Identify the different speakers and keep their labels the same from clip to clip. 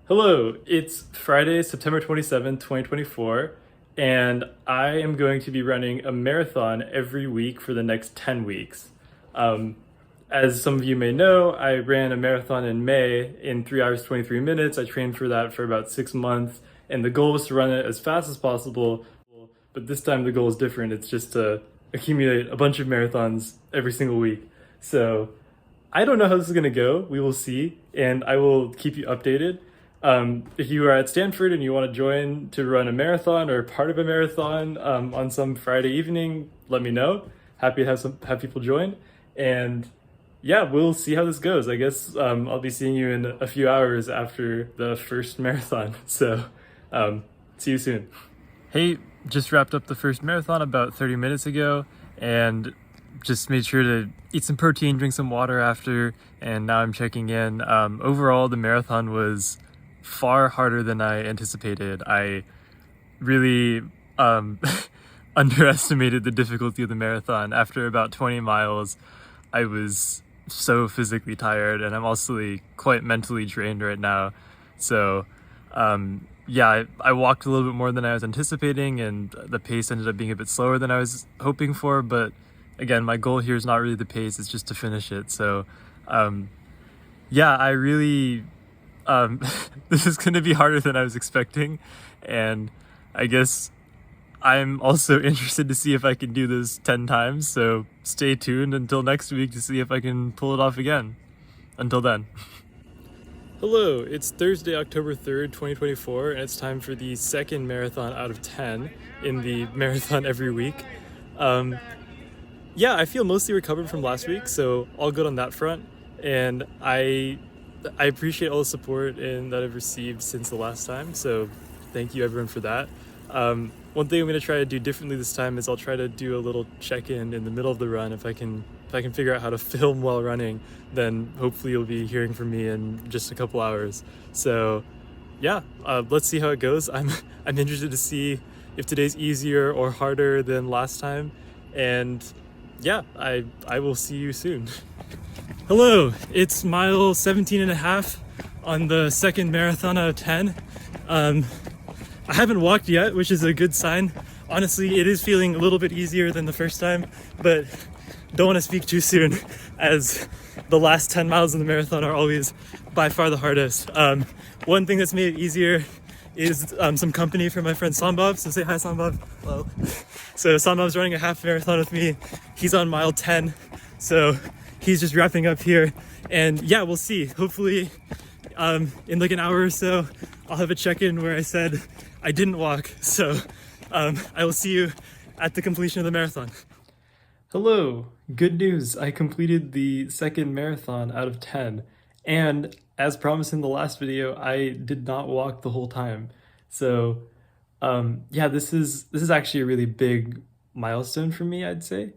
Speaker 1: Hello, it's Friday, September 27th, 2024, and I am going to be running a marathon every week for the next 10 weeks. Um, as some of you may know, I ran a marathon in May in 3 hours, 23 minutes. I trained for that for about 6 months, and the goal was to run it as fast as possible. But this time the goal is different. It's just to accumulate a bunch of marathons every single week. So I don't know how this is going to go. We will see, and I will keep you updated. If you are at Stanford and you want to join to run a marathon or part of a marathon on some Friday evening, let me know. Happy to have people join, and yeah, we'll see how this goes. I guess I'll be seeing you in a few hours after the first marathon. So see you soon. Hey, just wrapped up the first marathon about 30 minutes ago, and just made sure to eat some protein, drink some water after, and now I'm checking in. Overall, the marathon was far harder than I anticipated. I really underestimated the difficulty of the marathon. After about 20 miles, I was so physically tired, and I'm also quite mentally drained right now. So yeah, I walked a little bit more than I was anticipating, and the pace ended up being a bit slower than I was hoping for. But again, my goal here is not really the pace, it's just to finish it. So yeah, I really this is going to be harder than I was expecting, and I guess I'm also interested to see if I can do this 10 times, so stay tuned until next week to see if I can pull it off again. Until then. Hello, it's Thursday, October 3rd, 2024, and it's time for the second marathon out of 10 in the marathon every week. Yeah, I feel mostly recovered from last week, so all good on that front, and I appreciate all the support that I've received since the last time, so thank you everyone for that. One thing I'm going to try to do differently this time is I'll try to do a little check-in in the middle of the run. If I can figure out how to film while running, then hopefully you'll be hearing from me in just a couple hours. So yeah, let's see how it goes. I'm interested to see if today's easier or harder than last time, and yeah, I will see you soon. Hello, it's mile 17 and a half on the second marathon out of 10. I haven't walked yet, which is a good sign. Honestly, it is feeling a little bit easier than the first time, but don't want to speak too soon, as the last 10 miles of the marathon are always by far the hardest. One thing that's made it easier is some company from my friend Sambhav. So say hi, Sambhav. Hello. So Sambhav's running a half marathon with me. He's on mile 10, so he's just wrapping up here. And yeah, we'll see. Hopefully in like an hour or so, I'll have a check-in where I said I didn't walk. So I will see you at the completion of the marathon. Hello, good news. I completed the second marathon out of 10. And as promised in the last video, I did not walk the whole time. So yeah, this is actually a really big milestone for me, I'd say,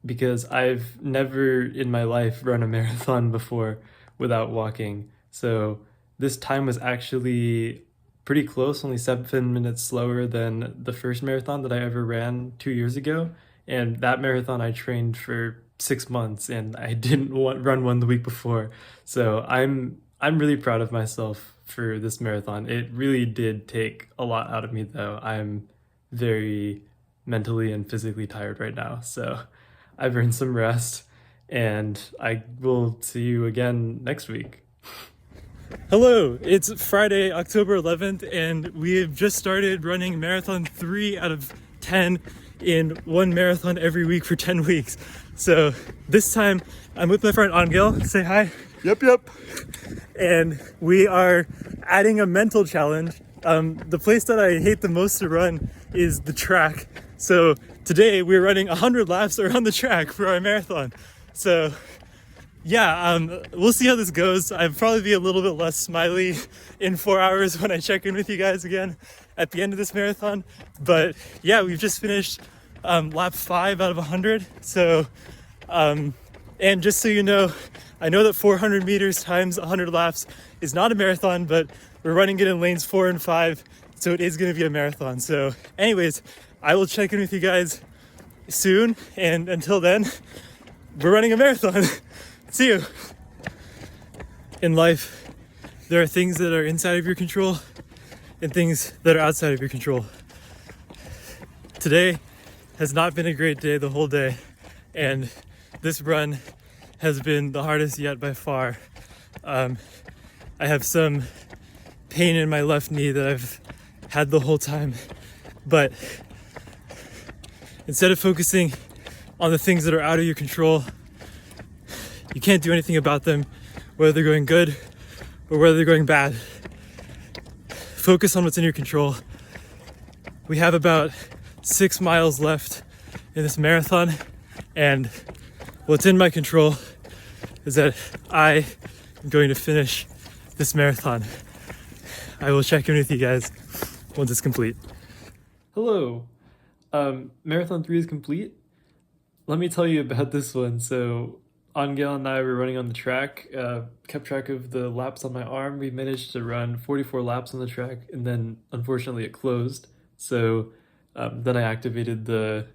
Speaker 1: because I've never in my life run a marathon before without walking. So this time was actually pretty close, only 7 minutes slower than the first marathon that I ever ran 2 years ago. And that marathon I trained for 6 months, and I didn't run one the week before. So I'm really proud of myself for this marathon. It really did take a lot out of me though. I'm very mentally and physically tired right now. So I've earned some rest, and I will see you again next week. Hello, it's Friday, October 11th, and we have just started running marathon 3 out of 10 in one marathon every week for 10 weeks. So this time I'm with my friend Angel. Say hi.
Speaker 2: Yep.
Speaker 1: And we are adding a mental challenge. The place that I hate the most to run is the track. So today we're running 100 laps around the track for our marathon. So yeah, we'll see how this goes. I'll probably be a little bit less smiley in 4 hours when I check in with you guys again at the end of this marathon. But yeah, we've just finished lap 5 out of 100. So, and just so you know, I know that 400 meters times 100 laps is not a marathon, but we're running it in lanes 4 and 5, so it is going to be a marathon. So anyways, I will check in with you guys soon, and until then, we're running a marathon. See you. In life, there are things that are inside of your control and things that are outside of your control. Today has not been a great day the whole day, and this run has been the hardest yet by far. I have some pain in my left knee that I've had the whole time, but instead of focusing on the things that are out of your control, you can't do anything about them, whether they're going good or whether they're going bad. Focus on what's in your control. We have about 6 miles left in this marathon, and what's in my control is that I am going to finish this marathon. I will check in with you guys once it's complete. Hello. Marathon 3 is complete. Let me tell you about this one. So Angel and I were running on the track, kept track of the laps on my arm. We managed to run 44 laps on the track, and then unfortunately it closed. So then I activated the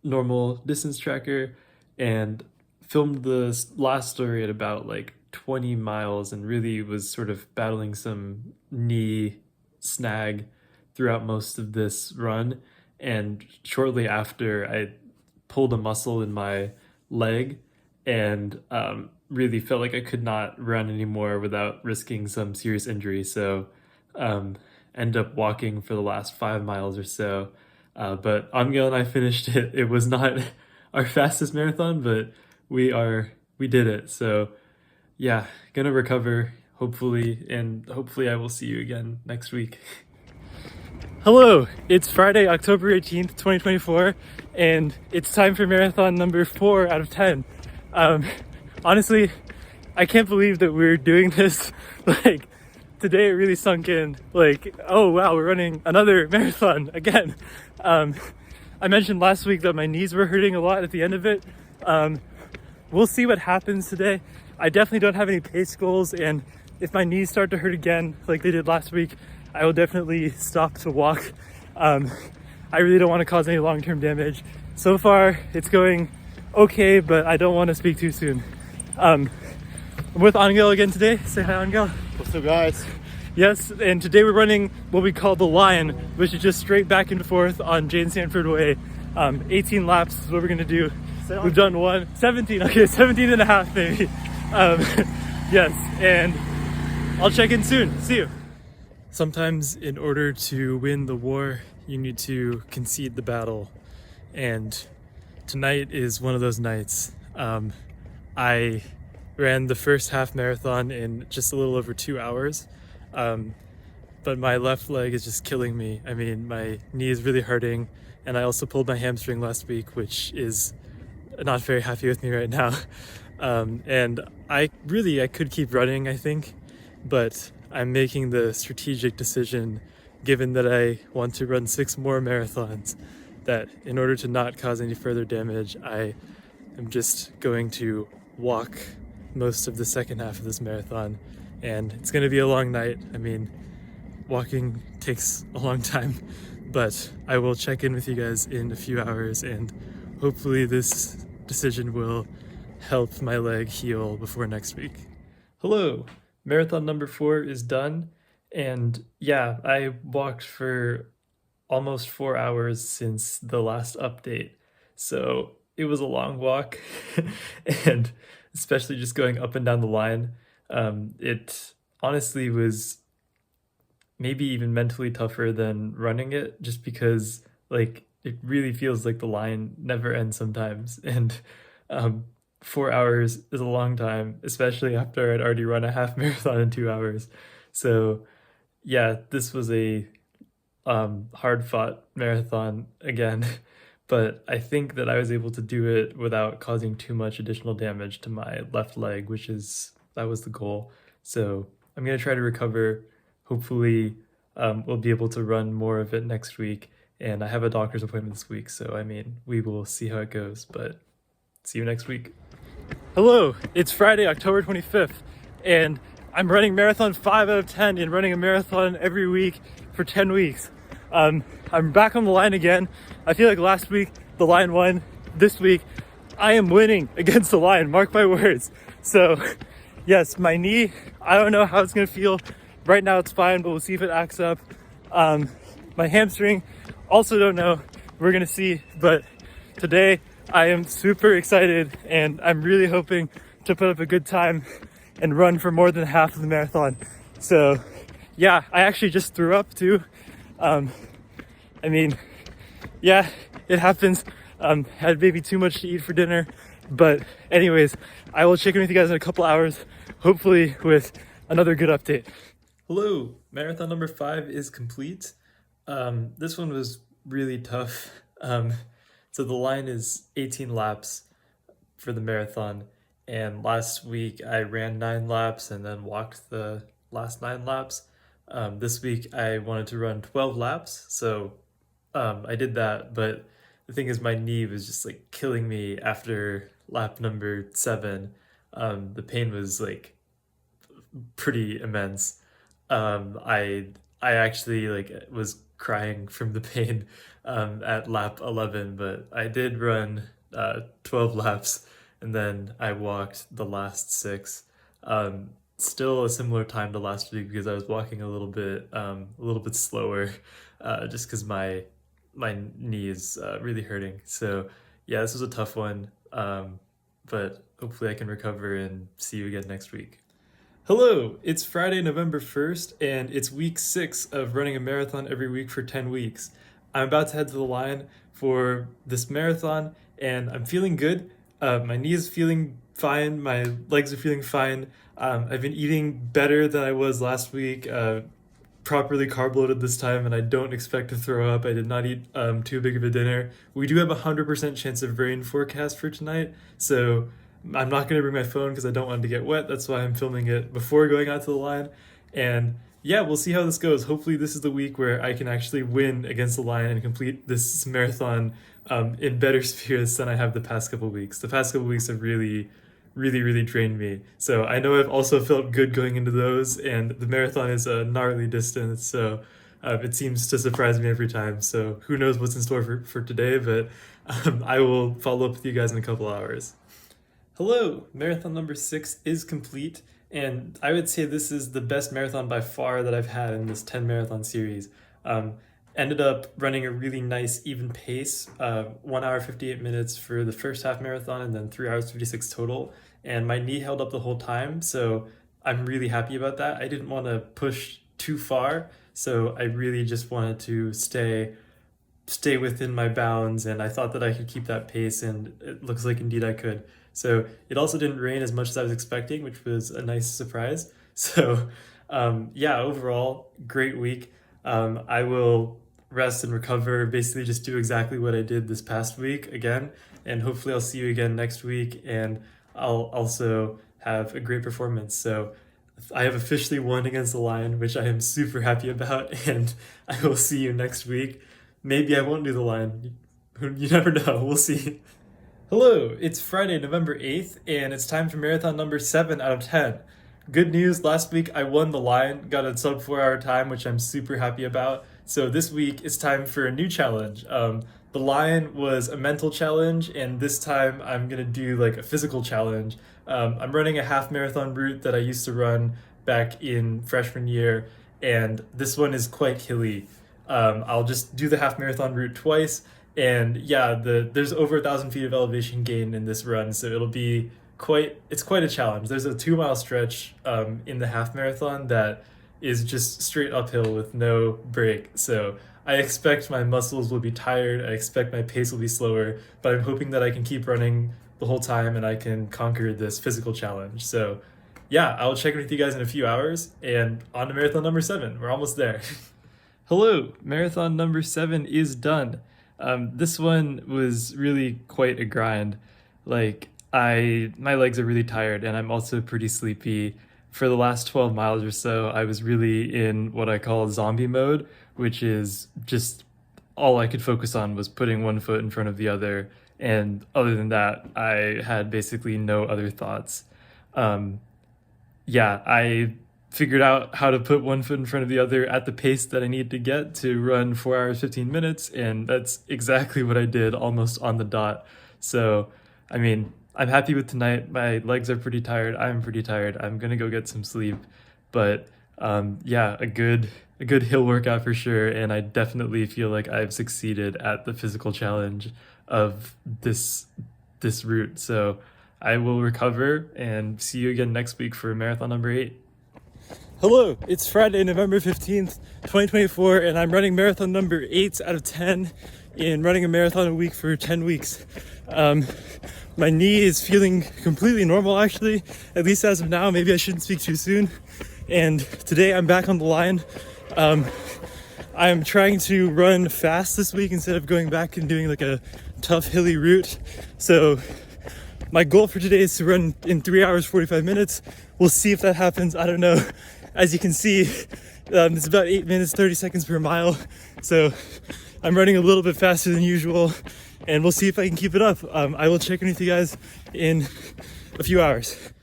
Speaker 1: normal distance tracker and filmed the last story at about like 20 miles and really was sort of battling some knee snag throughout most of this run. And shortly after, I pulled a muscle in my leg and really felt like I could not run anymore without risking some serious injury. So ended up walking for the last 5 miles or so. But Angel and I finished it. It was not our fastest marathon, but we did it. So yeah, gonna recover hopefully, and hopefully I will see you again next week. Hello, it's Friday, October 18th, 2024, and it's time for marathon number 4 out of 10. Honestly, I can't believe that we're doing this. Like, today it really sunk in, like, oh wow, we're running another marathon again. I mentioned last week that my knees were hurting a lot at the end of it. We'll see what happens today. I definitely don't have any pace goals, and if my knees start to hurt again, like they did last week, I will definitely stop to walk. I really don't want to cause any long-term damage. So far, it's going okay, but I don't want to speak too soon. I'm with Angel again today. Say hi, Angel.
Speaker 2: What's up, guys?
Speaker 1: Yes, and today we're running what we call the line, which is just straight back and forth on Jane Sanford Way. 18 laps is what we're gonna do. We've done 17, okay, 17 and a half maybe. Yes, and I'll check in soon. See you. Sometimes in order to win the war, you need to concede the battle. And tonight is one of those nights. I ran the first half marathon in just a little over 2 hours. But my left leg is just killing me. I mean, my knee is really hurting, and I also pulled my hamstring last week, which is not very happy with me right now. And I could keep running, I think, but I'm making the strategic decision, given that I want to run 6 more marathons, that in order to not cause any further damage, I am just going to walk most of the second half of this marathon. And it's going to be a long night. I mean, walking takes a long time, but I will check in with you guys in a few hours, and hopefully this decision will help my leg heal before next week. Hello, marathon number 4 is done, and yeah, I walked for almost 4 hours since the last update, so it was a long walk, and especially just going up and down the line. It honestly was maybe even mentally tougher than running it, just because like it really feels like the line never ends sometimes, and 4 hours is a long time, especially after I'd already run a half marathon in 2 hours. So yeah, this was a hard fought marathon again, but I think that I was able to do it without causing too much additional damage to my left leg, that was the goal. So I'm gonna try to recover. Hopefully we'll be able to run more of it next week, and I have a doctor's appointment this week, so I mean, we will see how it goes, but see you next week. Hello, it's Friday, October 25th, and I'm running marathon 5 out of 10 and running a marathon every week for 10 weeks. I'm back on the line again. I feel like last week the line won. This week I am winning against the line, mark my words. So yes, my knee, I don't know how it's gonna feel Right now it's fine, but we'll see if it acts up. My hamstring, also don't know. We're gonna see, but today I am super excited and I'm really hoping to put up a good time and run for more than half of the marathon. So yeah, I actually just threw up too. I mean, yeah, it happens. Had maybe too much to eat for dinner, but anyways, I will check in with you guys in a couple hours, hopefully with another good update. Hello, marathon number 5 is complete. This one was really tough. So the line is 18 laps for the marathon, and last week I ran 9 laps and then walked the last 9 laps. This week I wanted to run 12 laps, so I did that, but the thing is my knee was just like killing me after lap number 7. The pain was like pretty immense. I actually like was crying from the pain at lap 11, but I did run 12 laps and then I walked the last 6. Still a similar time to last week because I was walking a little bit slower, just because my knee is really hurting. So yeah, this was a tough one, but hopefully I can recover and see you again next week. Hello, it's Friday, November 1st, and it's week 6 of running a marathon every week for 10 weeks. I'm about to head to the line for this marathon, and I'm feeling good. My knee is feeling fine, my legs are feeling fine. I've been eating better than I was last week, properly carb loaded this time, and I don't expect to throw up. I did not eat too big of a dinner. We do have a 100% chance of rain forecast for tonight, so I'm not going to bring my phone because I don't want it to get wet. That's why I'm filming it before going out to the line. And yeah, we'll see how this goes. Hopefully this is the week where I can actually win against the line and complete this marathon in better spirits than I have the past couple weeks. The past couple weeks have really drained me. So I know I've also felt good going into those, and the marathon is a gnarly distance, so it seems to surprise me every time. So who knows what's in store for today, but I will follow up with you guys in a couple hours. Hello, marathon number 6 is complete, and I would say this is the best marathon by far that I've had in this 10 marathon series. Ended up running a really nice even pace, 1 hour 58 minutes for the first half marathon and then 3 hours 56 total, and my knee held up the whole time, so I'm really happy about that. I didn't want to push too far, so I really just wanted to stay within my bounds, and I thought that I could keep that pace, and it looks like indeed I could. So it also didn't rain as much as I was expecting, which was a nice surprise. So yeah, overall, great week. I will rest and recover, basically just do exactly what I did this past week again, and hopefully I'll see you again next week, and I'll also have a great performance. So I have officially won against the line, which I am super happy about, and I will see you next week. Maybe I won't do the line. You never know. We'll see. Hello, it's Friday, November 8th, and it's time for marathon number 7 out of 10. Good news, last week I won the line, got a sub 4-hour time, which I'm super happy about. So this week it's time for a new challenge. The line was a mental challenge, and this time I'm gonna do like a physical challenge. I'm running a half marathon route that I used to run back in freshman year, and this one is quite hilly. I'll just do the half marathon route twice, and yeah, there's over 1,000 feet of elevation gain in this run, so it's quite a challenge. There's a 2-mile stretch in the half marathon that is just straight uphill with no break. So I expect my muscles will be tired, I expect my pace will be slower, but I'm hoping that I can keep running the whole time and I can conquer this physical challenge. So yeah, I'll check in with you guys in a few hours, and on to marathon number 7. We're almost there. Hello, marathon number 7 is done. This one was really quite a grind. Like, my legs are really tired and I'm also pretty sleepy. For the last 12 miles or so, I was really in what I call zombie mode, which is just all I could focus on was putting one foot in front of the other. And other than that, I had basically no other thoughts. Yeah, I figured out how to put one foot in front of the other at the pace that I need to get to run 4 hours, 15 minutes. And that's exactly what I did, almost on the dot. So, I mean, I'm happy with tonight. My legs are pretty tired. I'm pretty tired. I'm going to go get some sleep. But Yeah, a good hill workout for sure, and I definitely feel like I've succeeded at the physical challenge of this route. So I will recover and see you again next week for marathon number 8. Hello, it's Friday, November 15th, 2024, and I'm running marathon number 8 out of 10 in running a marathon a week for 10 weeks. My knee is feeling completely normal, actually, at least as of now. Maybe I shouldn't speak too soon. And today I'm back on the line. I'm trying to run fast this week instead of going back and doing like a tough hilly route. So my goal for today is to run in 3 hours, 45 minutes. We'll see if that happens. I don't know. As you can see, it's about 8 minutes, 30 seconds per mile. So I'm running a little bit faster than usual, and we'll see if I can keep it up. I will check in with you guys in a few hours.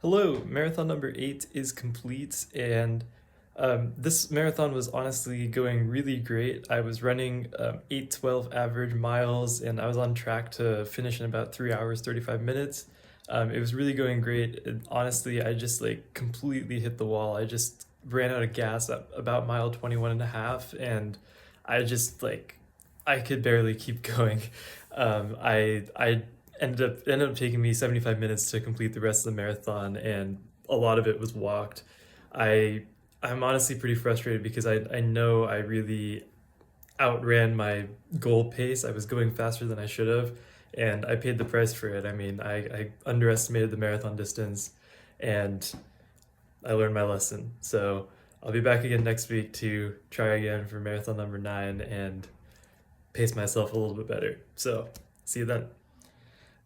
Speaker 1: Hello, marathon number 8 is complete, and this marathon was honestly going really great. I was running 8:12 average miles, and I was on track to finish in about 3 hours, 35 minutes. It was really going great. And honestly, I just like completely hit the wall. I just ran out of gas at about mile 21 and a half, and I just like, I could barely keep going. I ended up taking me 75 minutes to complete the rest of the marathon, and a lot of it was walked. I'm honestly pretty frustrated because I know I really outran my goal pace. I was going faster than I should have, and I paid the price for it. I mean, I underestimated the marathon distance, and I learned my lesson. So I'll be back again next week to try again for marathon number 9 and pace myself a little bit better. So see you then.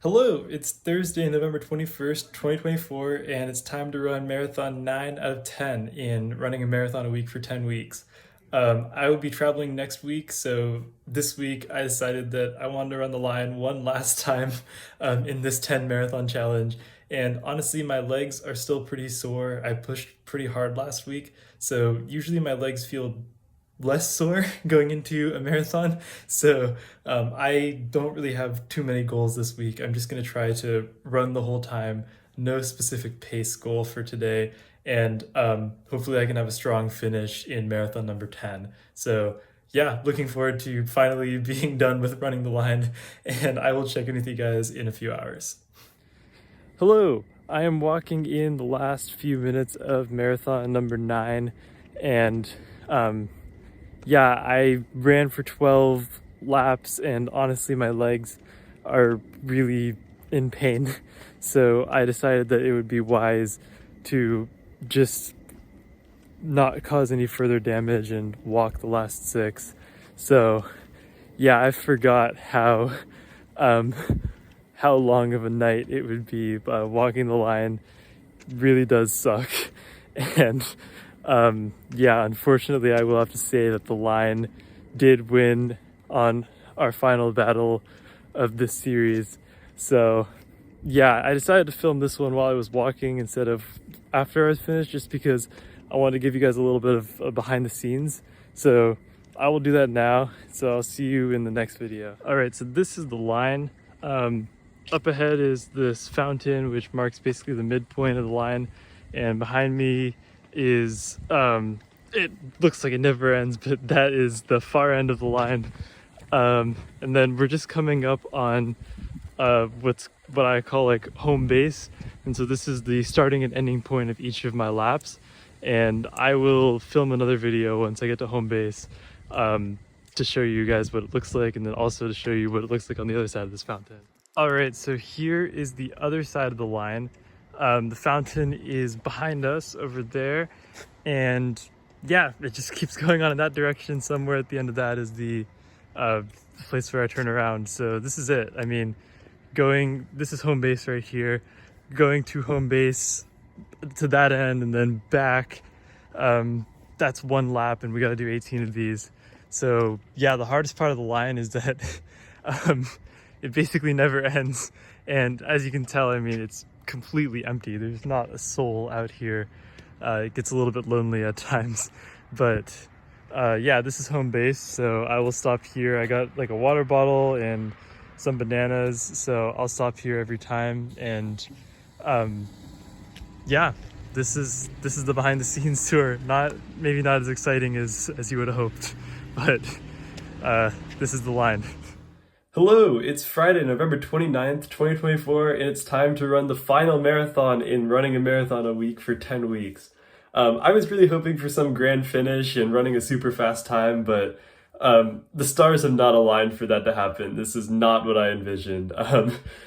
Speaker 1: Hello, it's Thursday, November 21st, 2024, and it's time to run marathon 9 out of 10 in running a marathon a week for 10 weeks. I will be traveling next week, so this week I decided that I wanted to run the line one last time in this 10 marathon challenge. And honestly, my legs are still pretty sore. I pushed pretty hard last week, so usually my legs feel less sore going into a marathon. So I don't really have too many goals this week. I'm just going to try to run the whole time. No specific pace goal for today. And hopefully I can have a strong finish in marathon number 10. So yeah, looking forward to finally being done with running the line. And I will check in with you guys in a few hours. Hello, I am walking in the last few minutes of marathon number 9. And yeah, I ran for 12 laps, and honestly my legs are really in pain. So I decided that it would be wise to just not cause any further damage and walk the last 6. So yeah, I forgot how long of a night it would be. Walking the line really does suck. And yeah, unfortunately, I will have to say that the line did win on our final battle of this series. So yeah, I decided to film this one while I was walking instead of after I was finished, just because I wanted to give you guys a little bit of behind the scenes. So I will do that now. So I'll see you in the next video. All right, so this is the line. Up ahead is this fountain, which marks basically the midpoint of the line. And behind me is, it looks like it never ends, but that is the far end of the line. And then we're just coming up on what I call like home base. And so this is the starting and ending point of each of my laps. And I will film another video once I get to home base to show you guys what it looks like, and then also to show you what it looks like on the other side of this fountain. All right, so here is the other side of the line. The fountain is behind us over there, and yeah, it just keeps going on in that direction. Somewhere at the end of that is the place where I turn around. So this is it. I mean, this is home base right here, going to home base to that end and then back. That's one lap, and we got to do 18 of these. So yeah, the hardest part of the line is that it basically never ends. And as you can tell, I mean, it's completely empty. There's not a soul out here. It gets a little bit lonely at times, but yeah, this is home base. So I will stop here. I got like a water bottle and some bananas, so I'll stop here every time. And yeah, this is the behind the scenes tour. Maybe not as exciting as you would have hoped, but this is the line. Hello, it's Friday, November 29th, 2024, and it's time to run the final marathon in running a marathon a week for 10 weeks. I was really hoping for some grand finish and running a super fast time, but the stars have not aligned for that to happen. This is not what I envisioned.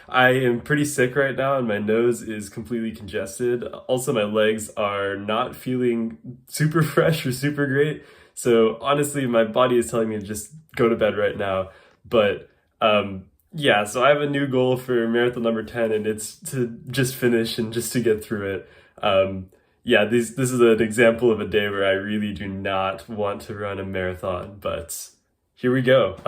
Speaker 1: I am pretty sick right now, and my nose is completely congested. Also, my legs are not feeling super fresh or super great. So honestly, my body is telling me to just go to bed right now. But yeah, so I have a new goal for marathon number 10, and it's to just finish and just to get through it. Yeah, this is an example of a day where I really do not want to run a marathon, but here we go.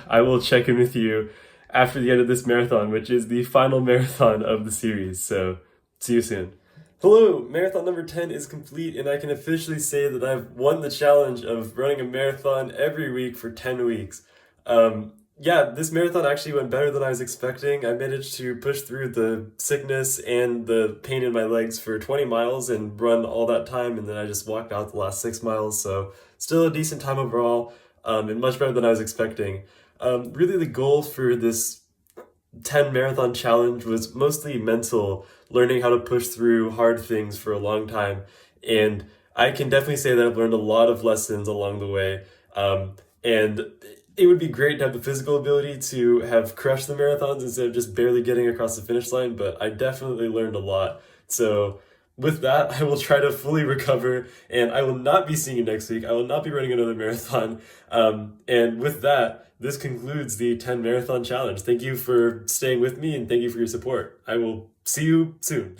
Speaker 1: I will check in with you after the end of this marathon, which is the final marathon of the series. So see you soon. Hello, marathon number 10 is complete, and I can officially say that I've won the challenge of running a marathon every week for 10 weeks. Yeah, this marathon actually went better than I was expecting. I managed to push through the sickness and the pain in my legs for 20 miles and run all that time, and then I just walked out the last 6 miles, so still a decent time overall, and much better than I was expecting. Really the goal for this 10 marathon challenge was mostly mental, learning how to push through hard things for a long time, and I can definitely say that I've learned a lot of lessons along the way, and it would be great to have the physical ability to have crushed the marathons instead of just barely getting across the finish line, but I definitely learned a lot. So with that, I will try to fully recover, and I will not be seeing you next week. I will not be running another marathon. And with that, this concludes the 10 marathon challenge. Thank you for staying with me, and thank you for your support. I will see you soon.